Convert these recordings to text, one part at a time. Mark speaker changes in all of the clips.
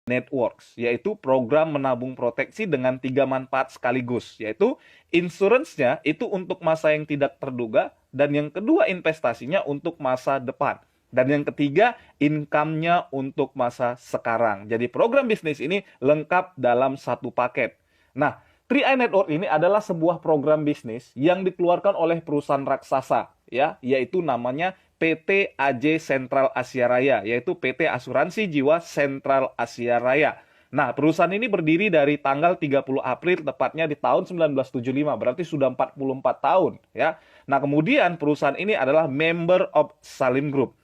Speaker 1: Networks, yaitu program menabung proteksi dengan 3 manfaat sekaligus, yaitu insurance-nya itu untuk masa yang tidak terduga, dan yang kedua investasinya untuk masa depan. Dan yang ketiga, income-nya untuk masa sekarang. Jadi program bisnis ini lengkap dalam satu paket. Nah, 3i Network ini adalah sebuah program bisnis yang dikeluarkan oleh perusahaan raksasa, ya, yaitu namanya PT AJ Sentral Asia Raya, yaitu PT Asuransi Jiwa Sentral Asia Raya. Nah, perusahaan ini berdiri dari tanggal 30 April, tepatnya di tahun 1975, berarti sudah 44 tahun, ya. Nah, kemudian perusahaan ini adalah member of Salim Group.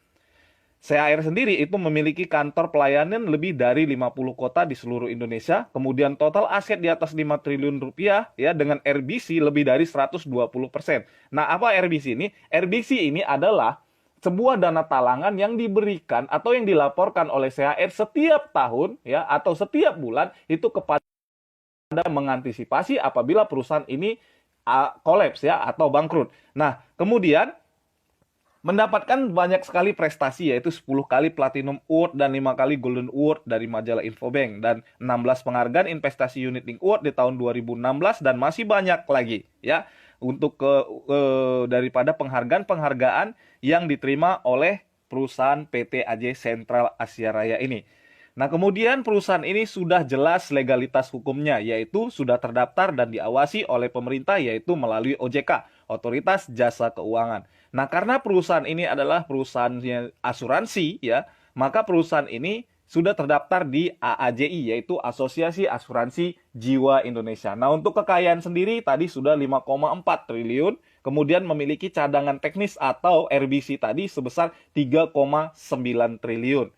Speaker 1: CAR sendiri itu memiliki kantor pelayanan lebih dari 50 kota di seluruh Indonesia, kemudian total aset di atas 5 triliun rupiah, ya, dengan RBC lebih dari 120%. Nah, apa RBC ini? RBC ini adalah sebuah dana talangan yang diberikan atau yang dilaporkan oleh CAR setiap tahun, ya, atau setiap bulan itu kepada mengantisipasi apabila perusahaan ini kolaps, ya, atau bangkrut. Nah, kemudian mendapatkan banyak sekali prestasi, yaitu 10 kali Platinum Award dan 5 kali Golden Award dari majalah Infobank, dan 16 penghargaan investasi Unit Link Award di tahun 2016, dan masih banyak lagi, ya, untuk daripada penghargaan-penghargaan yang diterima oleh perusahaan PT AJ Sentral Asia Raya ini. Nah, kemudian perusahaan ini sudah jelas legalitas hukumnya, yaitu sudah terdaftar dan diawasi oleh pemerintah, yaitu melalui OJK, Otoritas Jasa Keuangan. Nah, karena perusahaan ini adalah perusahaan asuransi, ya, maka perusahaan ini sudah terdaftar di AAJI, yaitu Asosiasi Asuransi Jiwa Indonesia. Nah, untuk kekayaan sendiri tadi sudah 5,4 triliun, kemudian memiliki cadangan teknis atau RBC tadi sebesar 3,9 triliun.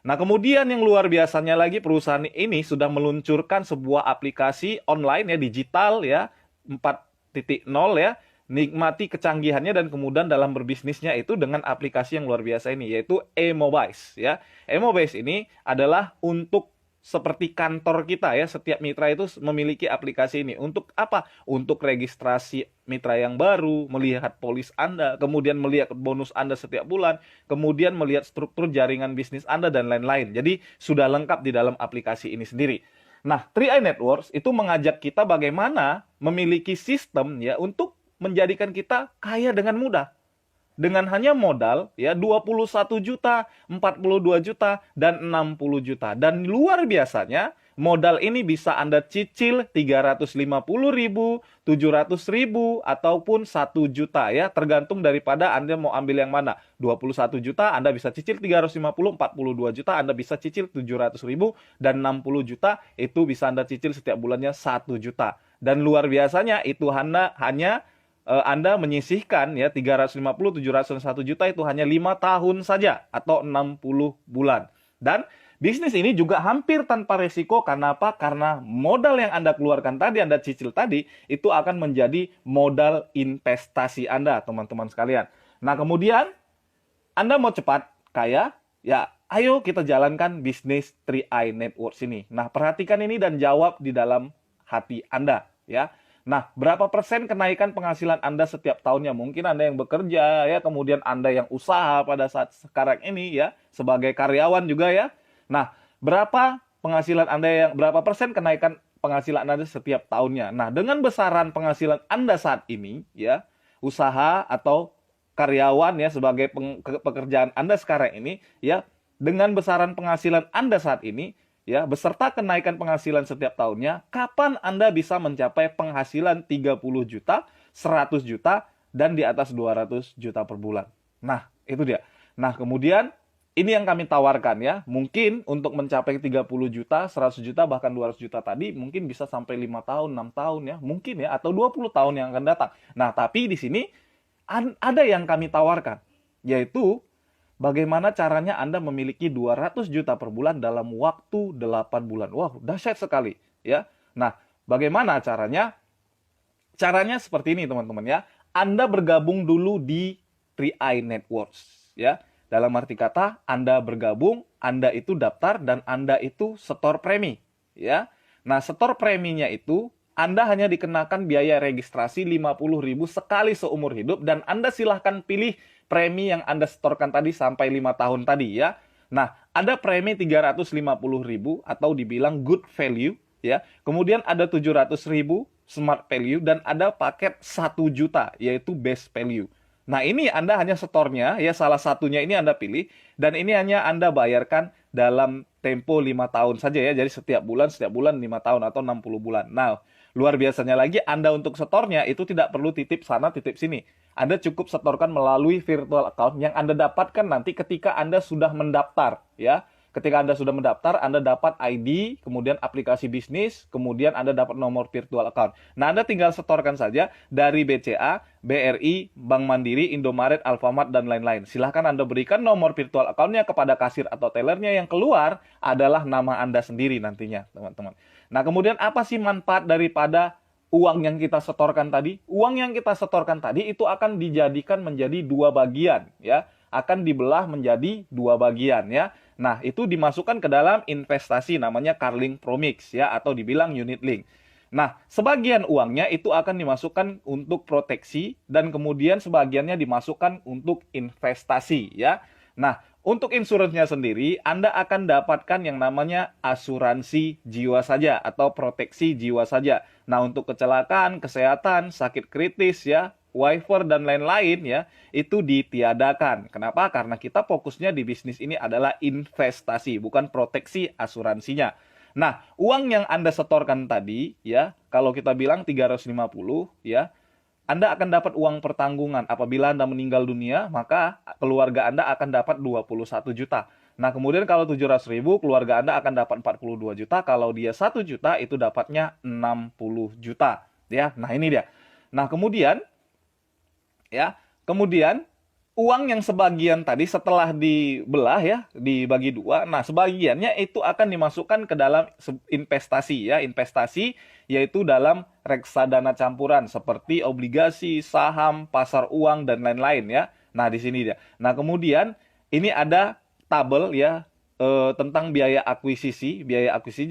Speaker 1: Nah, kemudian yang luar biasanya lagi, perusahaan ini sudah meluncurkan sebuah aplikasi online, ya, digital, ya, 4.0, ya. Nikmati kecanggihannya dan kemudian dalam berbisnisnya itu dengan aplikasi yang luar biasa ini, yaitu eMobize, ya. eMobize ini adalah untuk seperti kantor kita, ya. Setiap mitra itu memiliki aplikasi ini. Untuk apa? Untuk registrasi mitra yang baru, melihat polis Anda, kemudian melihat bonus Anda setiap bulan, kemudian melihat struktur jaringan bisnis Anda, dan lain-lain. Jadi sudah lengkap di dalam aplikasi ini sendiri. Nah, 3i Networks itu mengajak kita bagaimana memiliki sistem, ya, untuk menjadikan kita kaya dengan mudah. Dengan hanya modal, ya, 21 juta, 42 juta, dan 60 juta. Dan luar biasanya, modal ini bisa Anda cicil 350.000, 700.000, ataupun 1 juta, ya. Tergantung daripada Anda mau ambil yang mana. 21 juta Anda bisa cicil 350, 42 juta Anda bisa cicil 700.000, dan 60 juta itu bisa Anda cicil setiap bulannya 1 juta. Dan luar biasanya itu hanya Anda menyisihkan, ya, 350, 700, 1 juta itu hanya 5 tahun saja atau 60 bulan. Dan bisnis ini juga hampir tanpa resiko. Karena apa? Karena modal yang Anda keluarkan tadi, Anda cicil tadi, itu akan menjadi modal investasi Anda, teman-teman sekalian. Nah, kemudian Anda mau cepat kaya, ya, ayo kita jalankan bisnis 3i Networks ini. Nah, perhatikan ini dan jawab di dalam hati Anda, ya. Nah, berapa persen kenaikan penghasilan Anda setiap tahunnya? Mungkin Anda yang bekerja, ya, kemudian Anda yang usaha pada saat sekarang ini, ya, sebagai karyawan juga, ya. Nah, berapa persen kenaikan penghasilan Anda setiap tahunnya? Nah, dengan besaran penghasilan Anda saat ini, ya, usaha atau karyawan, ya, sebagai pekerjaan Anda sekarang ini, ya, dengan besaran penghasilan Anda saat ini, ya, beserta kenaikan penghasilan setiap tahunnya, kapan Anda bisa mencapai penghasilan 30 juta, 100 juta, dan di atas 200 juta per bulan? Nah, itu dia. Nah, kemudian ini yang kami tawarkan, ya. Mungkin untuk mencapai 30 juta, 100 juta, bahkan 200 juta tadi, mungkin bisa sampai 5 tahun, 6 tahun, ya. Mungkin, ya, atau 20 tahun yang akan datang. Nah, tapi di sini ada yang kami tawarkan, yaitu bagaimana caranya Anda memiliki 200 juta per bulan dalam waktu 8 bulan. Wow, dahsyat sekali, ya. Nah, bagaimana caranya? Caranya seperti ini, teman-teman, ya. Anda bergabung dulu di 3i Networks, ya. Dalam arti kata, Anda bergabung, Anda itu daftar, dan Anda itu setor premi, ya. Nah, setor preminya itu Anda hanya dikenakan biaya registrasi 50.000 sekali seumur hidup, dan Anda silahkan pilih premi yang Anda setorkan tadi sampai 5 tahun tadi, ya. Nah, ada premi 350.000 atau dibilang good value ya. Kemudian ada 700.000 smart value dan ada paket 1 juta yaitu base value. Nah, ini Anda hanya setornya ya, salah satunya ini Anda pilih dan ini hanya Anda bayarkan dalam tempo 5 tahun saja ya. Jadi setiap bulan 5 tahun atau 60 bulan. Nah, luar biasanya lagi Anda untuk setornya itu tidak perlu titip sana titip sini. Anda cukup setorkan melalui virtual account yang Anda dapatkan nanti ketika Anda sudah mendaftar ya. Ketika Anda sudah mendaftar, Anda dapat ID, kemudian aplikasi bisnis, kemudian Anda dapat nomor virtual account. Nah, Anda tinggal setorkan saja dari BCA, BRI, Bank Mandiri, Indomaret, Alfamart, dan lain-lain. Silahkan Anda berikan nomor virtual account-nya kepada kasir atau tellernya, yang keluar adalah nama Anda sendiri nantinya, teman-teman. Nah, kemudian apa sih manfaat daripada uang yang kita setorkan tadi? Uang yang kita setorkan tadi itu akan dijadikan menjadi 2 bagian, ya. Akan dibelah menjadi 2 bagian, ya. Nah, itu dimasukkan ke dalam investasi namanya Carling Promix ya, atau dibilang unit link. Nah, sebagian uangnya itu akan dimasukkan untuk proteksi dan kemudian sebagiannya dimasukkan untuk investasi ya. Nah, untuk insuransinya sendiri Anda akan dapatkan yang namanya asuransi jiwa saja atau proteksi jiwa saja. Nah, untuk kecelakaan, kesehatan, sakit kritis ya, waiver dan lain-lain ya, itu ditiadakan. Kenapa? Karena kita fokusnya di bisnis ini adalah investasi, bukan proteksi asuransinya. Nah, uang yang Anda setorkan tadi ya, kalau kita bilang 350 ya, Anda akan dapat uang pertanggungan. Apabila Anda meninggal dunia, maka keluarga Anda akan dapat 21 juta. Nah, kemudian kalau 700.000, keluarga Anda akan dapat 42 juta. Kalau dia 1 juta, itu dapatnya 60 juta. Ya, nah ini dia. Nah, kemudian uang yang sebagian tadi setelah dibelah ya, dibagi 2, nah sebagiannya itu akan dimasukkan ke dalam investasi ya, investasi yaitu dalam reksadana campuran seperti obligasi, saham, pasar uang dan lain-lain ya. Nah, di sini dia. Nah, kemudian ini ada tabel ya tentang biaya akuisisi,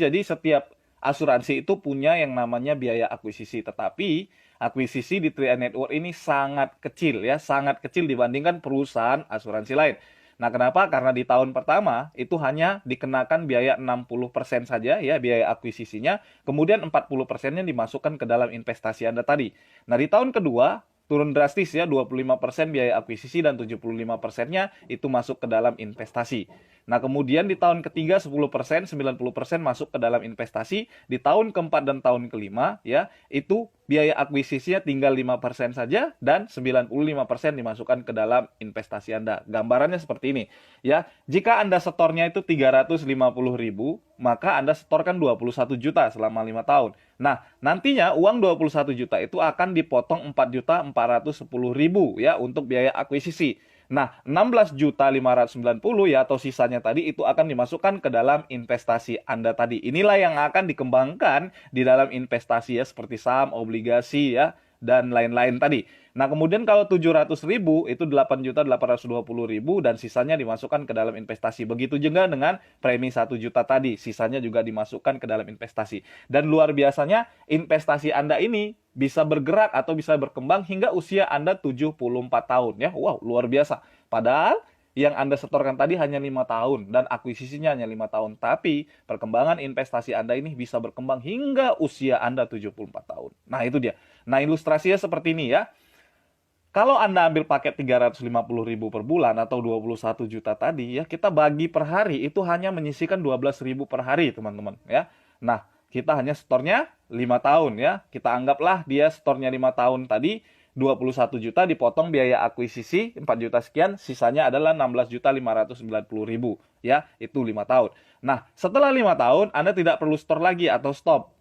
Speaker 1: Jadi setiap asuransi itu punya yang namanya biaya akuisisi, tetapi akuisisi di 3i Network ini sangat kecil ya, sangat kecil dibandingkan perusahaan asuransi lain. Nah, kenapa? Karena di tahun pertama itu hanya dikenakan biaya 60% saja ya, biaya akuisisinya, kemudian 40%-nya dimasukkan ke dalam investasi Anda tadi. Nah, di tahun kedua turun drastis ya, 25% biaya akuisisi dan 75%-nya itu masuk ke dalam investasi. Nah, kemudian di tahun ketiga 10%, 90% masuk ke dalam investasi. Di tahun keempat dan tahun kelima ya, itu biaya akuisisinya tinggal 5% saja dan 95% dimasukkan ke dalam investasi Anda. Gambarannya seperti ini ya. Jika Anda setornya itu 350.000, maka Anda setorkan 21 juta selama 5 tahun. Nah, nantinya uang 21 juta itu akan dipotong 4.410.000 ya untuk biaya akuisisi. Nah, 16.590 ya atau sisanya tadi itu akan dimasukkan ke dalam investasi Anda tadi. Inilah yang akan dikembangkan di dalam investasi ya, seperti saham, obligasi ya, dan lain-lain tadi. Nah, kemudian kalau 700.000 itu 8.820.000 dan sisanya dimasukkan ke dalam investasi. Begitu juga dengan premi 1 juta tadi, sisanya juga dimasukkan ke dalam investasi. Dan luar biasanya investasi Anda ini bisa bergerak atau bisa berkembang hingga usia Anda 74 tahun ya. Wow, luar biasa. Padahal yang Anda setorkan tadi hanya 5 tahun dan akuisisinya hanya 5 tahun. Tapi perkembangan investasi Anda ini bisa berkembang hingga usia Anda 74 tahun. Nah, itu dia. Nah, ilustrasinya seperti ini ya. Kalau Anda ambil paket 350.000 per bulan atau 21 juta tadi ya, kita bagi per hari itu hanya menyisihkan 12.000 per hari, teman-teman ya. Nah, kita hanya setornya 5 tahun ya. Kita anggaplah dia setornya 5 tahun tadi 21 juta dipotong biaya akuisisi 4 juta sekian, sisanya adalah 16.590.000 ya, itu 5 tahun. Nah, setelah 5 tahun Anda tidak perlu setor lagi atau stop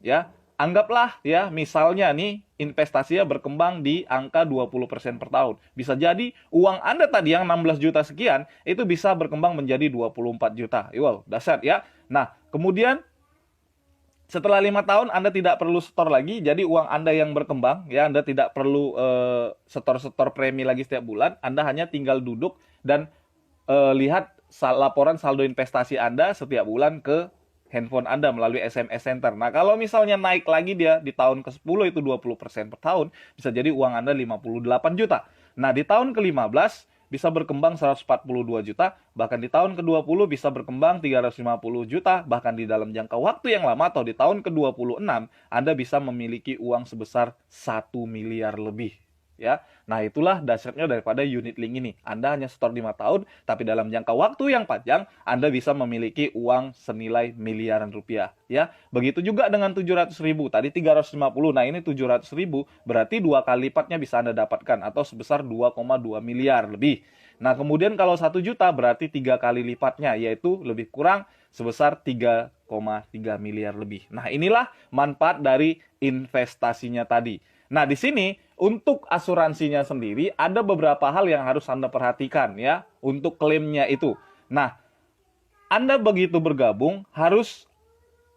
Speaker 1: ya. Anggaplah ya, misalnya nih investasinya berkembang di angka 20% per tahun. Bisa jadi uang Anda tadi yang 16 juta sekian itu bisa berkembang menjadi 24 juta. Wow, dahsyat ya. Nah, kemudian setelah 5 tahun Anda tidak perlu setor lagi, jadi uang Anda yang berkembang ya, Anda tidak perlu setor-setor premi lagi setiap bulan. Anda hanya tinggal duduk dan lihat laporan saldo investasi Anda setiap bulan ke handphone Anda melalui SMS Center. Nah, kalau misalnya naik lagi dia di tahun ke-10 itu 20% per tahun, bisa jadi uang Anda 58 juta. Nah, di tahun ke-15 bisa berkembang 142 juta, bahkan di tahun ke-20 bisa berkembang 350 juta, bahkan di dalam jangka waktu yang lama atau di tahun ke-26 Anda bisa memiliki uang sebesar 1 miliar lebih. Ya, nah itulah dasarnya daripada unit link ini. Anda hanya setor 5 tahun, tapi dalam jangka waktu yang panjang, Anda bisa memiliki uang senilai miliaran rupiah. Ya, begitu juga dengan 700.000. Tadi 350, nah ini 700.000, berarti 2 kali lipatnya bisa Anda dapatkan, atau sebesar 2,2 miliar lebih. Nah, kemudian kalau 1 juta, berarti 3 kali lipatnya, yaitu lebih kurang sebesar 3,3 miliar lebih. Nah, inilah manfaat dari investasinya tadi. Nah, di sini untuk asuransinya sendiri ada beberapa hal yang harus Anda perhatikan ya untuk klaimnya itu. Nah, Anda begitu bergabung harus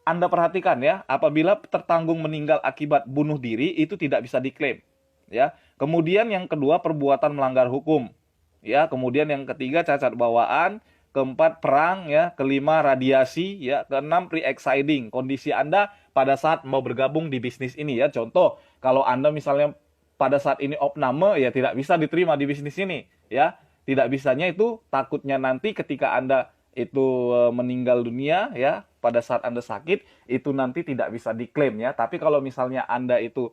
Speaker 1: Anda perhatikan ya, apabila tertanggung meninggal akibat bunuh diri itu tidak bisa diklaim ya. Kemudian yang kedua, perbuatan melanggar hukum. Ya, kemudian yang ketiga, cacat bawaan, keempat, perang ya, kelima, radiasi ya, keenam, pre-exciting, kondisi Anda pada saat mau bergabung di bisnis ini ya. Contoh, kalau Anda misalnya pada saat ini opname ya tidak bisa diterima di bisnis ini ya. Tidak bisanya itu takutnya nanti ketika Anda itu meninggal dunia ya, pada saat Anda sakit itu nanti tidak bisa diklaim ya. Tapi kalau misalnya Anda itu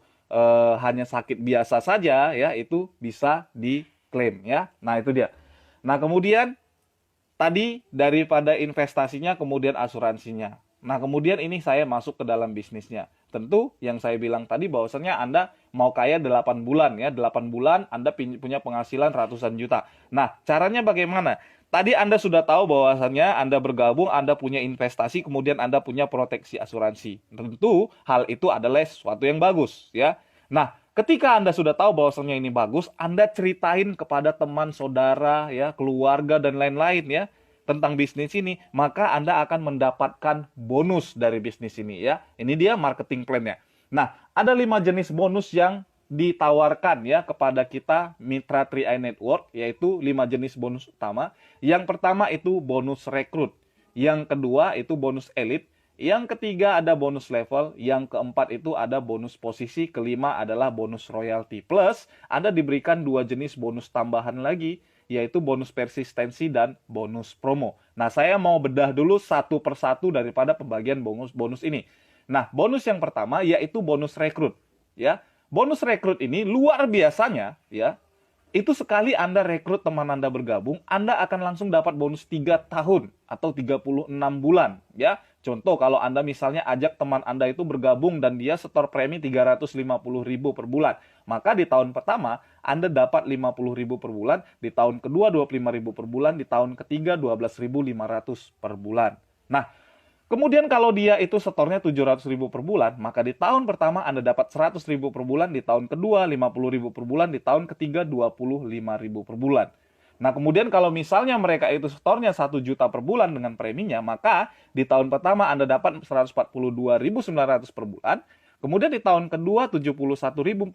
Speaker 1: hanya sakit biasa saja ya, itu bisa diklaim ya. Nah, itu dia. Nah, kemudian tadi daripada investasinya, kemudian asuransinya. Nah, kemudian ini saya masuk ke dalam bisnisnya. Tentu yang saya bilang tadi bahwasannya Anda mau kaya 8 bulan ya. 8 bulan Anda punya penghasilan ratusan juta. Nah, caranya bagaimana? Tadi Anda sudah tahu bahwasannya Anda bergabung, Anda punya investasi, kemudian Anda punya proteksi asuransi. Tentu hal itu adalah sesuatu yang bagus ya. Nah, ketika Anda sudah tahu bahwasannya ini bagus, Anda ceritain kepada teman, saudara, ya, keluarga, dan lain-lain ya tentang bisnis ini, maka Anda akan mendapatkan bonus dari bisnis ini ya. Ini dia marketing plan-nya. Nah, ada 5 jenis bonus yang ditawarkan ya kepada kita mitra 3i Network, yaitu 5 jenis bonus utama. Yang pertama itu bonus rekrut. Yang kedua itu bonus elit. Yang ketiga ada bonus level, yang keempat itu ada bonus posisi, kelima adalah bonus royalty. Plus, Anda diberikan 2 jenis bonus tambahan lagi, yaitu bonus persistensi dan bonus promo. Nah, saya mau bedah dulu satu persatu daripada pembagian bonus ini. Nah, bonus yang pertama yaitu bonus rekrut. Ya, bonus rekrut ini luar biasanya, ya. Itu sekali Anda rekrut teman Anda bergabung, Anda akan langsung dapat bonus 3 tahun atau 36 bulan, ya. Contoh, kalau Anda misalnya ajak teman Anda itu bergabung dan dia setor premi 350.000 per bulan, maka di tahun pertama Anda dapat 50.000 per bulan, di tahun kedua 25.000 per bulan, di tahun ketiga 12.500 per bulan. Nah, kemudian kalau dia itu setornya 700.000 per bulan, maka di tahun pertama Anda dapat 100.000 per bulan, di tahun kedua 50.000 per bulan, di tahun ketiga 25.000 per bulan. Nah, kemudian kalau misalnya mereka itu setornya 1 juta per bulan dengan preminya, maka di tahun pertama Anda dapat 142.900 per bulan, kemudian di tahun kedua 71.450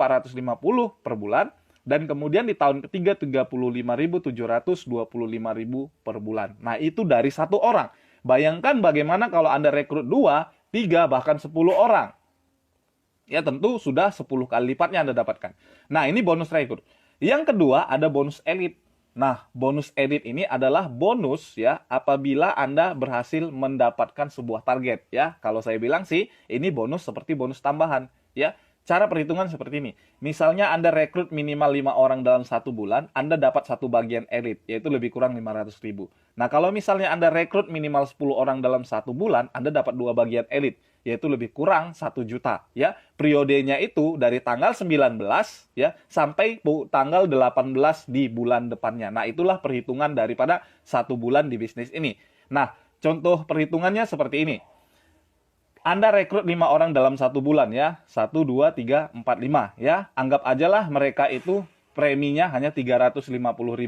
Speaker 1: per bulan, dan kemudian di tahun ketiga 35.725.000 per bulan. Nah, itu dari satu orang. Bayangkan bagaimana kalau Anda rekrut 2, 3, bahkan 10 orang. Ya, tentu sudah 10 kali lipatnya Anda dapatkan. Nah, ini bonus rekrut. Yang kedua ada bonus elit. Nah, bonus elit ini adalah bonus ya apabila Anda berhasil mendapatkan sebuah target ya. Kalau saya bilang sih ini bonus seperti bonus tambahan ya. Cara perhitungan seperti ini. Misalnya Anda rekrut minimal 5 orang dalam 1 bulan, Anda dapat 1 bagian elit, yaitu lebih kurang 500.000. Nah, kalau misalnya Anda rekrut minimal 10 orang dalam 1 bulan, Anda dapat 2 bagian elit, yaitu lebih kurang 1 juta. Ya, periodenya itu dari tanggal 19 ya sampai tanggal 18 di bulan depannya. Nah, itulah perhitungan daripada 1 bulan di bisnis ini. Nah, contoh perhitungannya seperti ini. Anda rekrut 5 orang dalam 1 bulan ya. 1, 2, 3, 4, 5 ya. Anggap aja lah mereka itu preminya hanya 350.000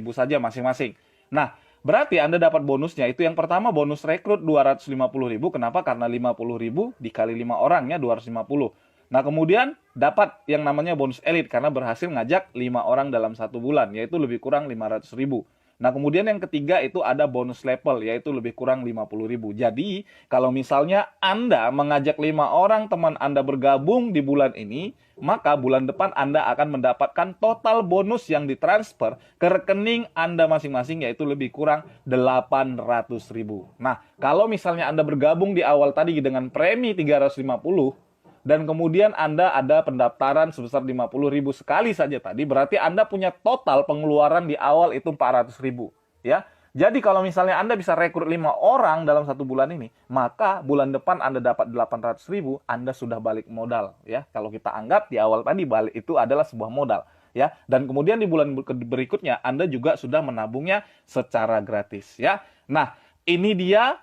Speaker 1: saja masing-masing. Nah, berarti Anda dapat bonusnya itu yang pertama bonus rekrut 250.000. Kenapa? Karena 50.000 dikali 5 orangnya 250. Nah, kemudian dapat yang namanya bonus elit karena berhasil ngajak 5 orang dalam 1 bulan, yaitu lebih kurang 500.000. Nah, kemudian yang ketiga itu ada bonus level, yaitu lebih kurang 50.000. Jadi, kalau misalnya Anda mengajak 5 orang teman Anda bergabung di bulan ini, maka bulan depan Anda akan mendapatkan total bonus yang ditransfer ke rekening Anda masing-masing, yaitu lebih kurang 800.000. Nah, kalau misalnya Anda bergabung di awal tadi dengan premi 350, dan kemudian Anda ada pendaftaran sebesar 50.000 sekali saja tadi, berarti Anda punya total pengeluaran di awal itu 400.000, ya. Jadi kalau misalnya Anda bisa rekrut 5 orang dalam 1 bulan ini, maka bulan depan Anda dapat 800.000, Anda sudah balik modal, ya. Kalau kita anggap di awal tadi balik itu adalah sebuah modal, ya. Dan kemudian di bulan berikutnya Anda juga sudah menabungnya secara gratis, ya. Nah, ini dia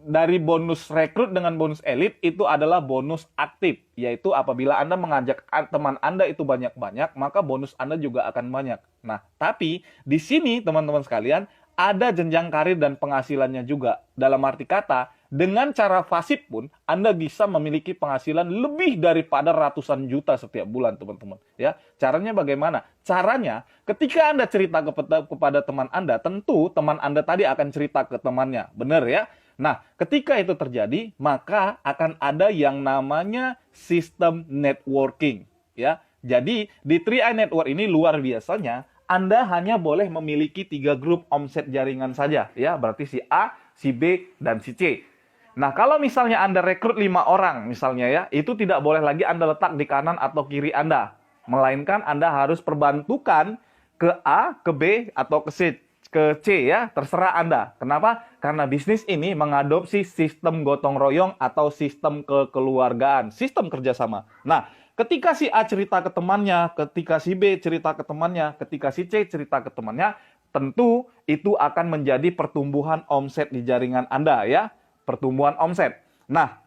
Speaker 1: dari bonus rekrut dengan bonus elit itu adalah bonus aktif, yaitu apabila Anda mengajak teman Anda itu banyak-banyak, maka bonus Anda juga akan banyak. Nah, tapi di sini teman-teman sekalian, ada jenjang karir dan penghasilannya juga. Dalam arti kata, dengan cara FASIP pun Anda bisa memiliki penghasilan lebih daripada ratusan juta setiap bulan, teman-teman. Ya, caranya bagaimana? Caranya, ketika Anda cerita kepada teman Anda, tentu teman Anda tadi akan cerita ke temannya, benar ya? Nah, ketika itu terjadi, maka akan ada yang namanya sistem networking, ya. Jadi, di 3i Network ini luar biasanya, Anda hanya boleh memiliki 3 grup omset jaringan saja, ya. Berarti si A, si B, dan si C. Nah, kalau misalnya Anda rekrut 5 orang, misalnya ya, itu tidak boleh lagi Anda letak di kanan atau kiri Anda. Melainkan Anda harus perbantukan ke A, ke B, atau ke C ya, terserah Anda. Kenapa? Karena bisnis ini mengadopsi sistem gotong royong atau sistem kekeluargaan, sistem kerjasama. Nah, ketika si A cerita ke temannya, ketika si B cerita ke temannya, ketika si C cerita ke temannya, tentu itu akan menjadi pertumbuhan omset di jaringan Anda ya, pertumbuhan omset. Nah,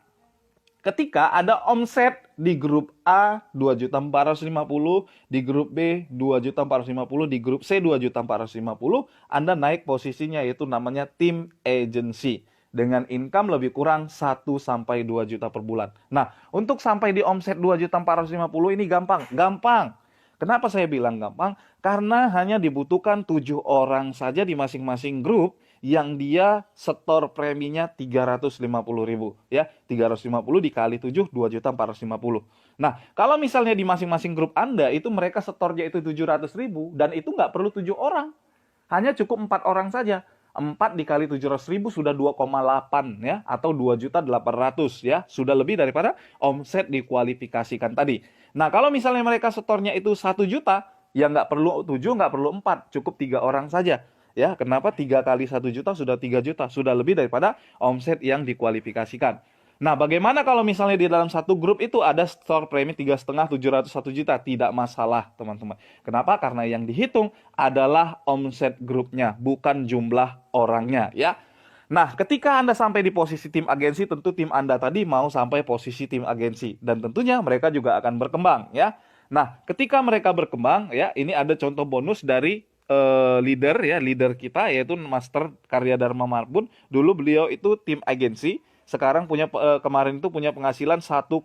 Speaker 1: ketika ada omset di grup A 2.450.000, di grup B 2.450.000, di grup C 2.450.000, Anda naik posisinya yaitu namanya tim agency dengan income lebih kurang 1 sampai 2 juta per bulan. Nah, untuk sampai di omset 2.450.000 ini gampang. Gampang. Kenapa saya bilang gampang? Karena hanya dibutuhkan 7 orang saja di masing-masing grup yang dia setor preminya 350.000 ya. 350 dikali 7 2.450.000. Nah, kalau misalnya di masing-masing grup Anda itu mereka setornya itu 700.000 dan itu nggak perlu 7 orang. Hanya cukup 4 orang saja. 4 dikali 700.000 sudah 2,8 ya, atau 2.800.000 ya, sudah lebih daripada omset dikualifikasikan tadi. Nah, kalau misalnya mereka setornya itu 1 juta, ya nggak perlu 7, nggak perlu 4, cukup 3 orang saja. Ya, kenapa 3 kali 1 juta sudah 3 juta, sudah lebih daripada omset yang dikualifikasikan. Nah, bagaimana kalau misalnya di dalam satu grup itu ada store premi 3,5, 701 juta? Tidak masalah, teman-teman. Kenapa? Karena yang dihitung adalah omset grupnya, bukan jumlah orangnya, ya. Nah, ketika Anda sampai di posisi tim agensi, tentu tim Anda tadi mau sampai posisi tim agensi. Dan tentunya mereka juga akan berkembang, ya. Nah, ketika mereka berkembang, ya, ini ada contoh bonus dari leader kita, yaitu Master Karya Dharma Marbun. Dulu beliau itu tim agensi. Sekarang kemarin itu punya penghasilan 1,3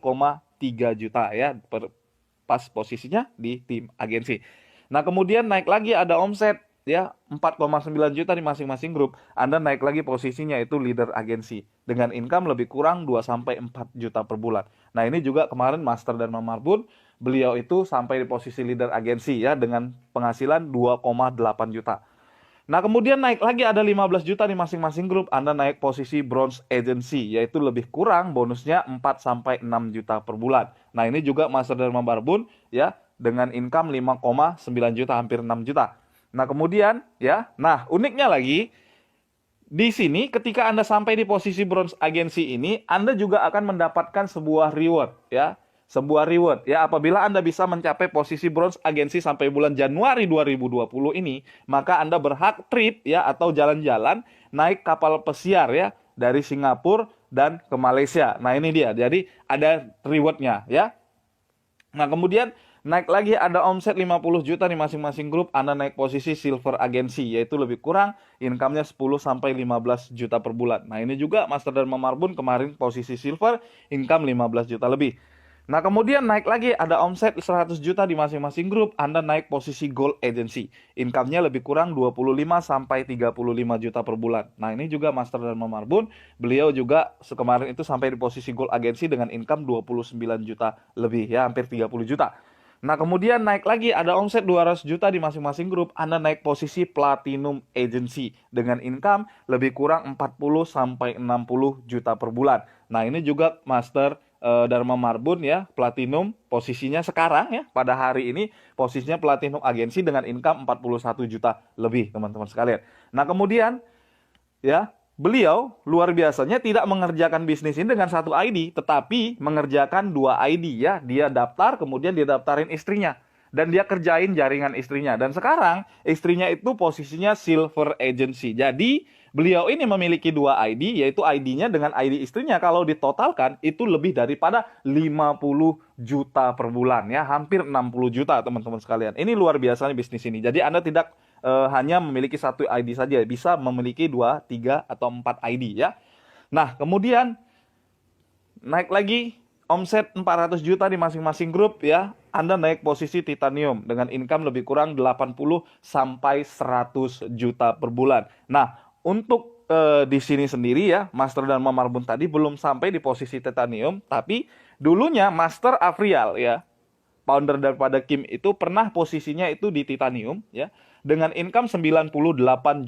Speaker 1: juta ya, pas posisinya di tim agensi. Nah, kemudian naik lagi ada omset ya 4,9 juta di masing-masing grup. Anda naik lagi posisinya itu leader agensi dengan income lebih kurang 2 sampai 4 juta per bulan. Nah, ini juga kemarin Master Dharma Marbun, beliau itu sampai di posisi leader agensi ya dengan penghasilan 2,8 juta. Nah, kemudian naik lagi ada 15 juta di masing-masing grup. Anda naik posisi bronze agency, yaitu lebih kurang bonusnya 4 sampai 6 juta per bulan. Nah, ini juga Master Dharma Marbun ya dengan income 5,9 juta, hampir 6 juta. Nah, kemudian ya, nah uniknya lagi di sini ketika Anda sampai di posisi bronze agency ini, Anda juga akan mendapatkan sebuah reward ya. Sebuah reward ya, apabila Anda bisa mencapai posisi bronze agensi sampai bulan Januari 2020 ini, maka Anda berhak trip ya atau jalan-jalan naik kapal pesiar ya dari Singapura dan ke Malaysia. Nah, ini dia. Jadi ada rewardnya ya. Nah, kemudian naik lagi ada omset 50 juta di masing-masing grup, Anda naik posisi silver agency, yaitu lebih kurang income-nya 10 sampai 15 juta per bulan. Nah, ini juga Master Dharma Marbun kemarin posisi silver, income 15 juta lebih. Nah, kemudian naik lagi ada omset 100 juta di masing-masing grup, Anda naik posisi Gold Agency. Income-nya lebih kurang 25 sampai 35 juta per bulan. Nah, ini juga Master Dharma Marbun, beliau juga kemarin itu sampai di posisi Gold Agency dengan income 29 juta lebih ya, hampir 30 juta. Nah, kemudian naik lagi ada omset 200 juta di masing-masing grup, Anda naik posisi Platinum Agency dengan income lebih kurang 40 sampai 60 juta per bulan. Nah, ini juga Master Dharma Marbun ya, Platinum posisinya sekarang ya, pada hari ini posisinya Platinum Agency dengan income 41 juta lebih, teman-teman sekalian. Nah, kemudian ya, beliau luar biasanya tidak mengerjakan bisnis ini dengan satu ID, tetapi mengerjakan dua ID ya. Dia daftar, kemudian dia daftarin istrinya. Dan dia kerjain jaringan istrinya. Dan sekarang istrinya itu posisinya Silver Agency. Jadi beliau ini memiliki dua ID, yaitu ID-nya dengan ID istrinya. Kalau ditotalkan itu lebih daripada 50 juta per bulan ya. Hampir 60 juta teman-teman sekalian. Ini luar biasanya bisnis ini. Jadi Anda tidak hanya memiliki satu ID saja, bisa memiliki 2, 3, atau 4 ID ya. Nah, kemudian naik lagi omset 400 juta di masing-masing grup ya. Anda naik posisi titanium dengan income lebih kurang 80 sampai 100 juta per bulan. Nah, untuk di sini sendiri ya, Master Dharma Marbun tadi belum sampai di posisi titanium, tapi dulunya Master Afrial ya, founder daripada Kim itu pernah posisinya itu di titanium ya, dengan income 98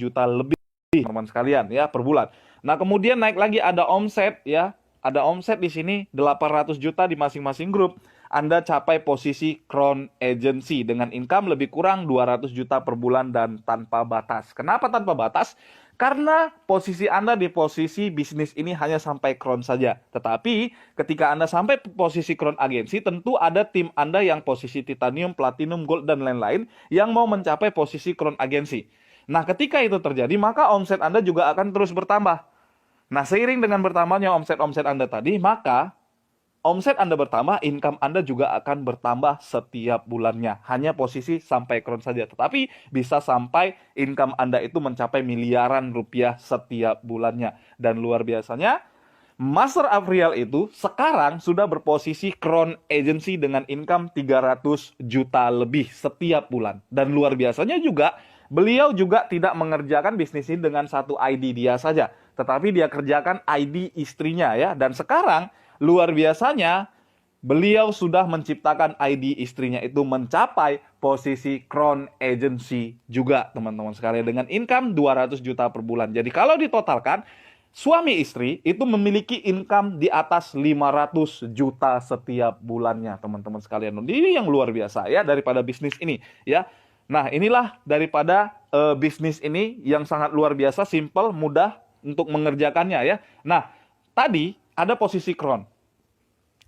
Speaker 1: juta lebih teman sekalian ya per bulan. Nah, kemudian naik lagi ada omset ya. Ada omset di sini 800 juta di masing-masing grup. Anda capai posisi Crown Agency dengan income lebih kurang 200 juta per bulan dan tanpa batas. Kenapa tanpa batas? Karena posisi Anda di posisi bisnis ini hanya sampai Crown saja. Tetapi ketika Anda sampai posisi Crown Agency, tentu ada tim Anda yang posisi Titanium, Platinum, Gold, dan lain-lain yang mau mencapai posisi Crown Agency. Nah, ketika itu terjadi, maka omset Anda juga akan terus bertambah. Nah, seiring dengan bertambahnya omset-omset Anda tadi, maka omset Anda bertambah, income Anda juga akan bertambah setiap bulannya. Hanya posisi sampai Crown saja. Tetapi bisa sampai income Anda itu mencapai miliaran rupiah setiap bulannya. Dan luar biasanya, Master Afrial itu sekarang sudah berposisi Crown Agency dengan income 300 juta lebih setiap bulan. Dan luar biasanya juga, beliau juga tidak mengerjakan bisnis ini dengan satu ID dia saja, tetapi dia kerjakan ID istrinya ya. Dan sekarang luar biasanya beliau sudah menciptakan ID istrinya itu mencapai posisi Crown Agency juga teman-teman sekalian dengan income 200 juta per bulan. Jadi kalau ditotalkan, suami istri itu memiliki income di atas 500 juta setiap bulannya teman-teman sekalian. Ini yang luar biasa ya daripada bisnis ini ya. Nah, inilah daripada bisnis ini yang sangat luar biasa, simple, mudah untuk mengerjakannya ya. Nah, tadi ada posisi Crown.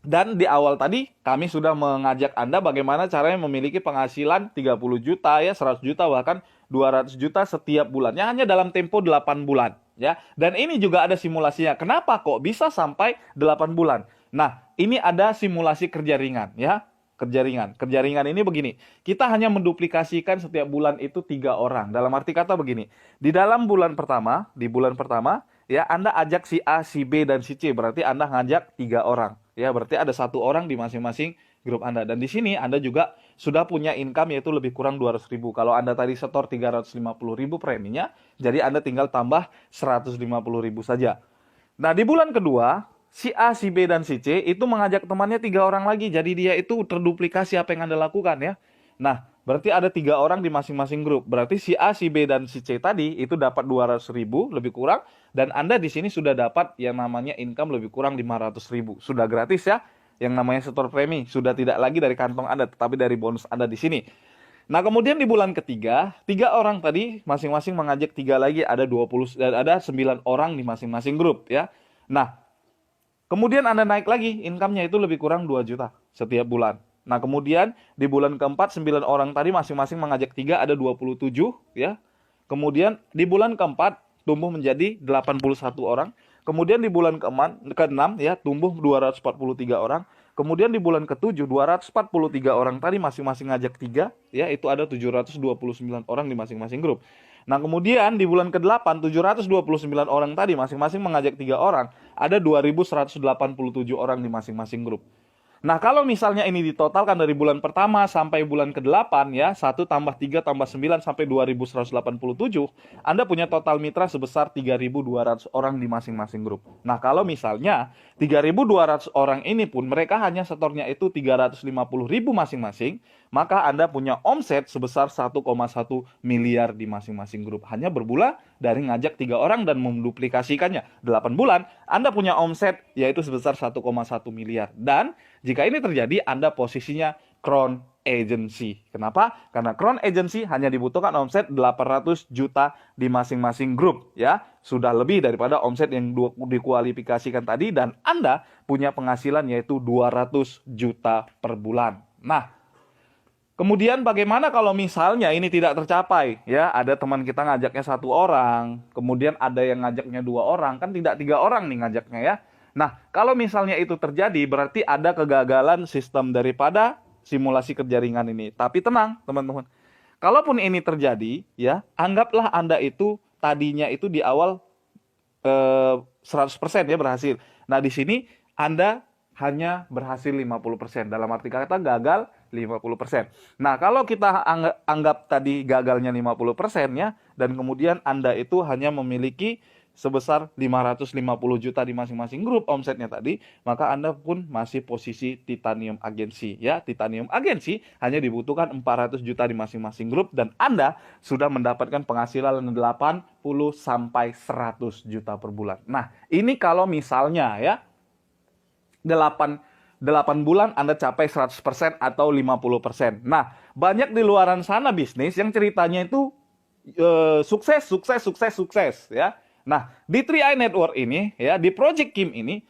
Speaker 1: Dan di awal tadi kami sudah mengajak Anda bagaimana caranya memiliki penghasilan 30 juta ya, 100 juta bahkan 200 juta setiap bulannya hanya dalam tempo 8 bulan ya. Dan ini juga ada simulasinya. Kenapa kok bisa sampai 8 bulan? Nah, ini ada simulasi kerja ringan ya. Kerja ringan ini begini, kita hanya menduplikasikan setiap bulan itu 3 orang. Dalam arti kata begini, di bulan pertama ya Anda ajak si A, si B, dan si C, berarti Anda ngajak 3 orang. Ya, berarti ada 1 orang di masing-masing grup Anda. Dan di sini Anda juga sudah punya income yaitu lebih kurang 200.000. Kalau Anda tadi setor 350.000 preminya, jadi Anda tinggal tambah 150.000 saja. Nah, di bulan kedua, si A, si B, dan si C itu mengajak temannya 3 orang lagi. Jadi dia itu terduplikasi apa yang Anda lakukan ya. Nah, berarti ada 3 orang di masing-masing grup. Berarti si A, si B, dan si C tadi itu dapat 200.000 lebih kurang. Dan Anda di sini sudah dapat yang namanya income lebih kurang 500.000. Sudah gratis ya. Yang namanya setor premi. Sudah tidak lagi dari kantong Anda, tetapi dari bonus Anda di sini. Nah, kemudian di bulan ketiga, 3 orang tadi masing-masing mengajak 3 lagi, ada 9 orang di masing-masing grup ya. Nah, kemudian Anda naik lagi, income-nya itu lebih kurang 2 juta setiap bulan. Nah, kemudian di bulan keempat, 9 orang tadi masing-masing mengajak 3, ada 27 ya. Kemudian di bulan keempat, tumbuh menjadi 81 orang. Kemudian di bulan ke-6 ya, tumbuh 243 orang. Kemudian di bulan ke-7, 243 orang tadi masing-masing ngajak 3, ya, itu ada 729 orang di masing-masing grup. Nah, kemudian di bulan ke-8, 729 orang tadi masing-masing mengajak 3 orang, ada 2.187 orang di masing-masing grup. Nah, kalau misalnya ini ditotalkan dari bulan pertama sampai bulan ke-8 ya, 1 tambah 3 tambah 9 sampai 2187, Anda punya total mitra sebesar 3.200 orang di masing-masing grup. Nah, kalau misalnya 3.200 orang ini pun mereka hanya setornya itu 350.000 masing-masing, maka Anda punya omset sebesar 1,1 miliar di masing-masing grup. Hanya bermula dari ngajak 3 orang dan menduplikasikannya. 8 bulan, Anda punya omset yaitu sebesar 1,1 miliar. Dan jika ini terjadi, Anda posisinya Crown Agency. Kenapa? Karena Crown Agency hanya dibutuhkan omset 800 juta di masing-masing grup, ya. Sudah lebih daripada omset yang dikualifikasikan tadi, dan Anda punya penghasilan yaitu 200 juta per bulan. Nah, kemudian bagaimana kalau misalnya ini tidak tercapai? Ya, ada teman kita ngajaknya 1 orang, kemudian ada yang ngajaknya 2 orang, kan tidak 3 orang nih ngajaknya ya. Nah, kalau misalnya itu terjadi, berarti ada kegagalan sistem daripada simulasi kerja ringan ini. Tapi tenang, teman-teman. Kalaupun ini terjadi, ya, anggaplah Anda itu tadinya itu di awal 100% ya berhasil. Nah, di sini Anda hanya berhasil 50%. Dalam arti kata gagal 50%. Nah, kalau kita anggap tadi gagalnya 50% ya, dan kemudian Anda itu hanya memiliki sebesar 550 juta di masing-masing grup omsetnya tadi, maka Anda pun masih posisi Titanium Agency ya. Titanium Agency hanya dibutuhkan 400 juta di masing-masing grup dan Anda sudah mendapatkan penghasilan 80 sampai 100 juta per bulan. Nah, ini kalau misalnya ya 8 bulan Anda capai 100% atau 50%. Nah, banyak di luaran sana bisnis yang ceritanya itu sukses ya. Nah, di 3i Network ini ya, di Project Kim ini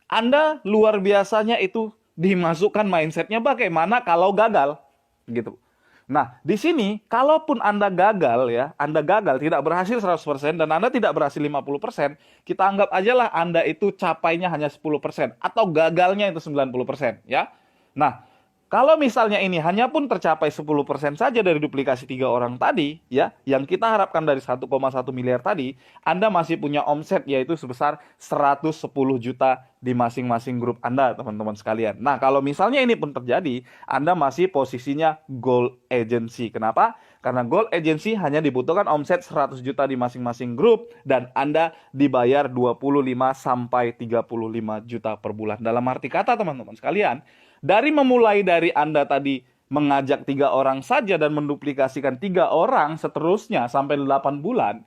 Speaker 1: Anda luar biasanya itu dimasukkan mindsetnya bagaimana kalau gagal gitu. Nah, di sini kalaupun Anda gagal ya, Anda gagal tidak berhasil 100% dan Anda tidak berhasil 50%, kita anggap aja lah Anda itu capainya hanya 10% atau gagalnya itu 90% ya. Nah, kalau misalnya ini hanya pun tercapai 10% saja dari duplikasi 3 orang tadi, ya, yang kita harapkan dari 1,1 miliar tadi, Anda masih punya omset yaitu sebesar 110 juta di masing-masing grup Anda, teman-teman sekalian. Nah, kalau misalnya ini pun terjadi, Anda masih posisinya Gold Agency. Kenapa? Karena Gold Agency hanya dibutuhkan omset 100 juta di masing-masing grup dan Anda dibayar 25 sampai 35 juta per bulan. Dalam arti kata, teman-teman sekalian, dari memulai dari Anda tadi mengajak 3 orang saja dan menduplikasikan 3 orang seterusnya sampai 8 bulan,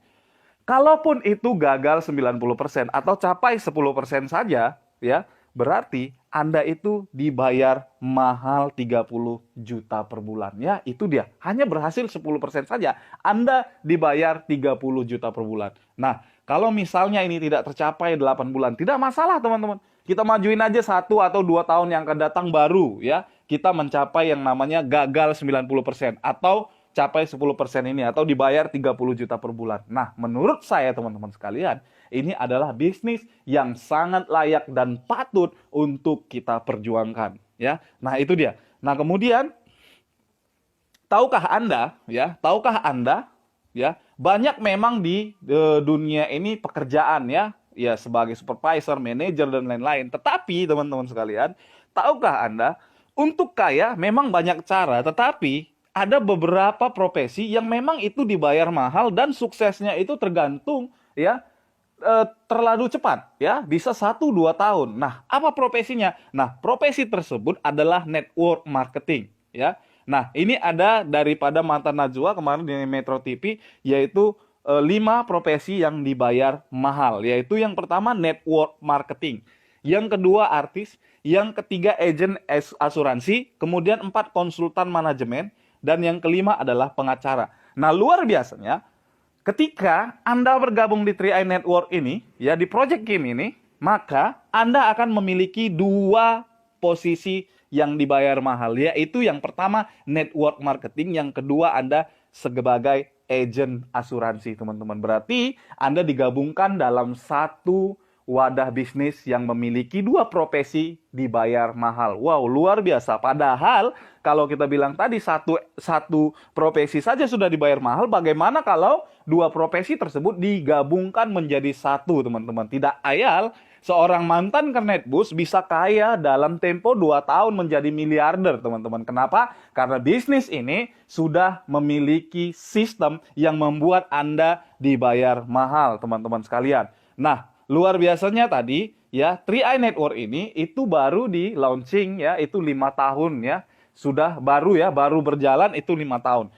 Speaker 1: kalaupun itu gagal 90% atau capai 10% saja, ya, berarti Anda itu dibayar mahal 30 juta per bulan. Ya, itu dia. Hanya berhasil 10% saja, Anda dibayar 30 juta per bulan. Nah, kalau misalnya ini tidak tercapai 8 bulan, tidak masalah, teman-teman. Kita majuin aja 1 atau 2 tahun yang akan datang baru ya. Kita mencapai yang namanya gagal 90% atau capai 10% ini atau dibayar 30 juta per bulan. Nah, menurut saya teman-teman sekalian, ini adalah bisnis yang sangat layak dan patut untuk kita perjuangkan ya. Nah, itu dia. Nah, kemudian tahukah Anda ya, banyak memang di dunia ini pekerjaan ya sebagai supervisor, manajer, dan lain-lain. Tetapi, teman-teman sekalian, tahukah Anda, untuk kaya memang banyak cara, tetapi ada beberapa profesi yang memang itu dibayar mahal dan suksesnya itu tergantung ya terlalu cepat ya, bisa 1-2 tahun. Nah, apa profesinya? Nah, profesi tersebut adalah network marketing ya. Nah, ini ada daripada mantan Najwa kemarin di Metro TV, yaitu 5 profesi yang dibayar mahal, yaitu yang pertama network marketing, yang kedua artis, yang ketiga agen asuransi, kemudian 4 konsultan manajemen, dan yang kelima adalah pengacara. Nah, luar biasanya ketika Anda bergabung di 3i Network ini, ya di Project Kim ini, maka Anda akan memiliki 2 posisi yang dibayar mahal, yaitu yang pertama network marketing, yang kedua Anda sebagai agen asuransi, teman-teman. Berarti Anda digabungkan dalam satu wadah bisnis yang memiliki 2 profesi dibayar mahal. Wow, luar biasa. Padahal kalau kita bilang tadi satu profesi saja sudah dibayar mahal, bagaimana kalau 2 profesi tersebut digabungkan menjadi 1, teman-teman? Tidak ayal Seorang mantan Kernetbus bisa kaya dalam tempo 2 tahun menjadi miliarder, teman-teman. Kenapa? Karena bisnis ini sudah memiliki sistem yang membuat Anda dibayar mahal, teman-teman sekalian. Nah, luar biasanya tadi ya, 3i Network ini itu baru di launching ya, itu 5 tahun ya. Sudah baru ya, baru berjalan itu 5 tahun.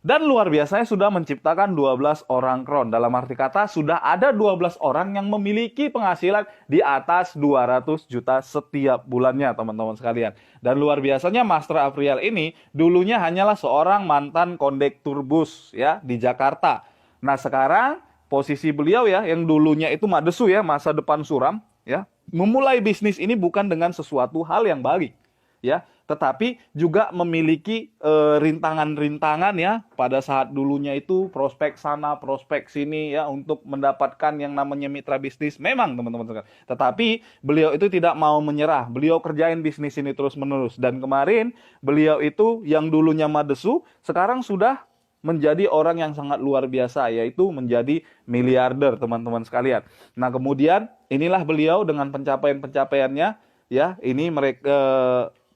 Speaker 1: Dan luar biasanya sudah menciptakan 12 orang kron. Dalam arti kata, sudah ada 12 orang yang memiliki penghasilan di atas 200 juta setiap bulannya, teman-teman sekalian. Dan luar biasanya Master Afriel ini dulunya hanyalah seorang mantan kondektur bus ya di Jakarta. Nah, sekarang posisi beliau ya, yang dulunya itu madesu ya, masa depan suram ya, memulai bisnis ini bukan dengan sesuatu hal yang baik ya, tetapi juga memiliki rintangan-rintangan ya, pada saat dulunya itu prospek sana, prospek sini ya, untuk mendapatkan yang namanya mitra bisnis. Memang teman-teman, tetapi beliau itu tidak mau menyerah. Beliau kerjain bisnis ini terus-menerus. Dan kemarin beliau itu yang dulunya madesu, sekarang sudah menjadi orang yang sangat luar biasa, yaitu menjadi miliarder, teman-teman sekalian. Nah, kemudian inilah beliau dengan pencapaian-pencapaiannya ya. Ini mereka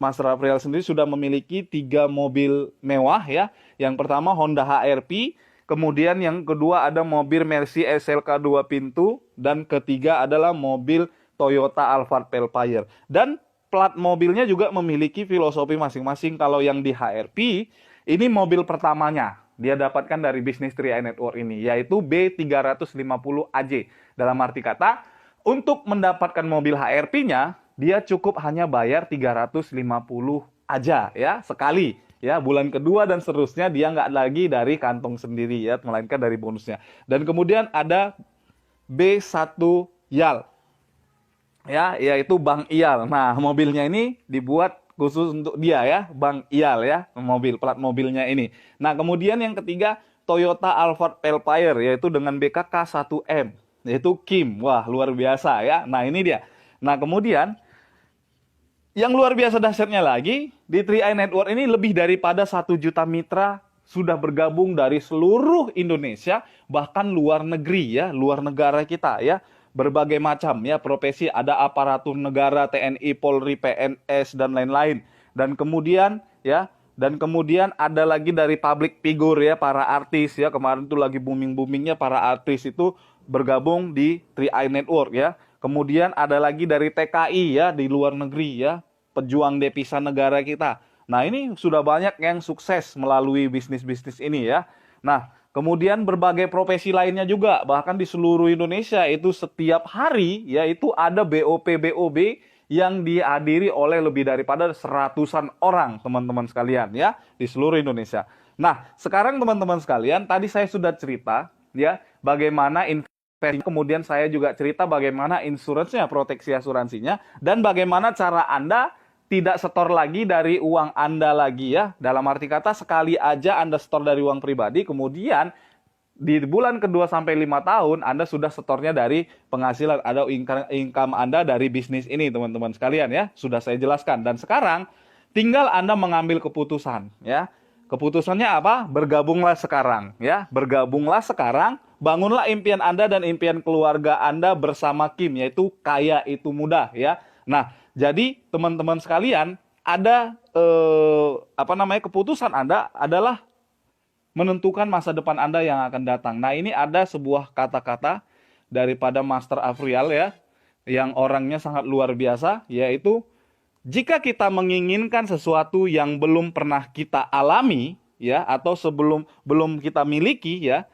Speaker 1: Master Afriel sendiri sudah memiliki 3 mobil mewah ya. Yang pertama Honda HR-V, kemudian yang kedua ada mobil Mercy SLK 2 pintu, dan ketiga adalah mobil Toyota Alphard Velfire. Dan plat mobilnya juga memiliki filosofi masing-masing. Kalau yang di HR-V, ini mobil pertamanya dia dapatkan dari bisnis 3i Network ini, yaitu B350AJ. Dalam arti kata, untuk mendapatkan mobil HR-V-nya, dia cukup hanya bayar 350 aja ya, sekali ya. Bulan kedua dan seterusnya dia nggak lagi dari kantong sendiri ya, melainkan dari bonusnya. Dan kemudian ada B1 Yal ya, yaitu Bang Iyal. Nah, mobilnya ini dibuat khusus untuk dia ya, Bang Iyal ya, plat mobilnya ini. Nah, kemudian yang ketiga Toyota Alphard Velfire, yaitu dengan BKK 1M, yaitu Kim. Wah, luar biasa ya. Nah, ini dia. Nah, kemudian yang luar biasa dahsyatnya lagi, di 3i Network ini lebih daripada 1 juta mitra sudah bergabung dari seluruh Indonesia, bahkan luar negeri ya, luar negara kita ya. Berbagai macam ya profesi, ada aparatur negara, TNI, Polri, PNS dan lain-lain. Dan kemudian ada lagi dari public figure ya, para artis ya. Kemarin itu lagi booming-boomingnya para artis itu bergabung di 3i Network ya. Kemudian ada lagi dari TKI ya, di luar negeri ya, pejuang devisa negara kita. Nah, ini sudah banyak yang sukses melalui bisnis-bisnis ini ya. Nah, kemudian berbagai profesi lainnya juga, bahkan di seluruh Indonesia itu setiap hari ya, itu ada BOP yang dihadiri oleh lebih daripada 100-an orang, teman-teman sekalian ya, di seluruh Indonesia. Nah, sekarang teman-teman sekalian, tadi saya sudah cerita ya, bagaimana kemudian saya juga cerita bagaimana insuransinya, proteksi asuransinya, dan bagaimana cara Anda tidak setor lagi dari uang Anda lagi ya. Dalam arti kata, sekali aja Anda setor dari uang pribadi, kemudian di bulan kedua sampai 5 tahun Anda sudah setornya dari penghasilan atau income Anda dari bisnis ini, teman-teman sekalian ya. Sudah saya jelaskan, dan sekarang tinggal Anda mengambil keputusan ya. Keputusannya apa? Bergabunglah sekarang ya. Bergabunglah sekarang, bangunlah impian Anda dan impian keluarga Anda bersama Kim, yaitu kaya itu mudah ya. Nah, jadi teman-teman sekalian, ada keputusan Anda adalah menentukan masa depan Anda yang akan datang. Nah, ini ada sebuah kata-kata daripada Master Afriel ya, yang orangnya sangat luar biasa, yaitu jika kita menginginkan sesuatu yang belum pernah kita alami ya, atau belum kita miliki ya,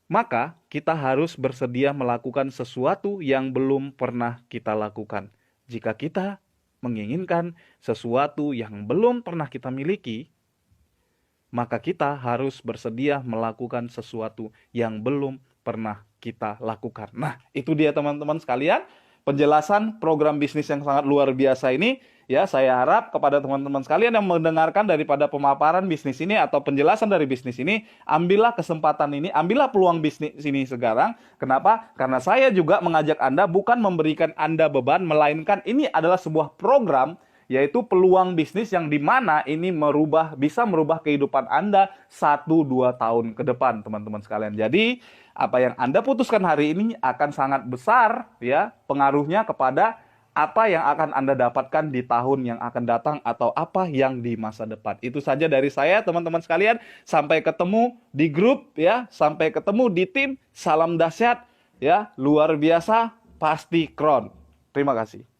Speaker 1: maka kita harus bersedia melakukan sesuatu yang belum pernah kita lakukan. Jika kita menginginkan sesuatu yang belum pernah kita miliki, maka kita harus bersedia melakukan sesuatu yang belum pernah kita lakukan. Nah, itu dia teman-teman sekalian, penjelasan program bisnis yang sangat luar biasa ini ya. Saya harap kepada teman-teman sekalian yang mendengarkan daripada pemaparan bisnis ini atau penjelasan dari bisnis ini, ambillah kesempatan ini, ambillah peluang bisnis ini sekarang. Kenapa? Karena saya juga mengajak Anda bukan memberikan Anda beban, melainkan ini adalah sebuah program yaitu peluang bisnis yang dimana ini bisa merubah kehidupan Anda 1-2 tahun ke depan, teman-teman sekalian. Jadi, apa yang Anda putuskan hari ini akan sangat besar ya pengaruhnya kepada apa yang akan Anda dapatkan di tahun yang akan datang atau apa yang di masa depan. Itu saja dari saya, teman-teman sekalian. Sampai ketemu di grup ya, sampai ketemu di tim. Salam dahsyat ya, luar biasa, pasti kron. Terima kasih.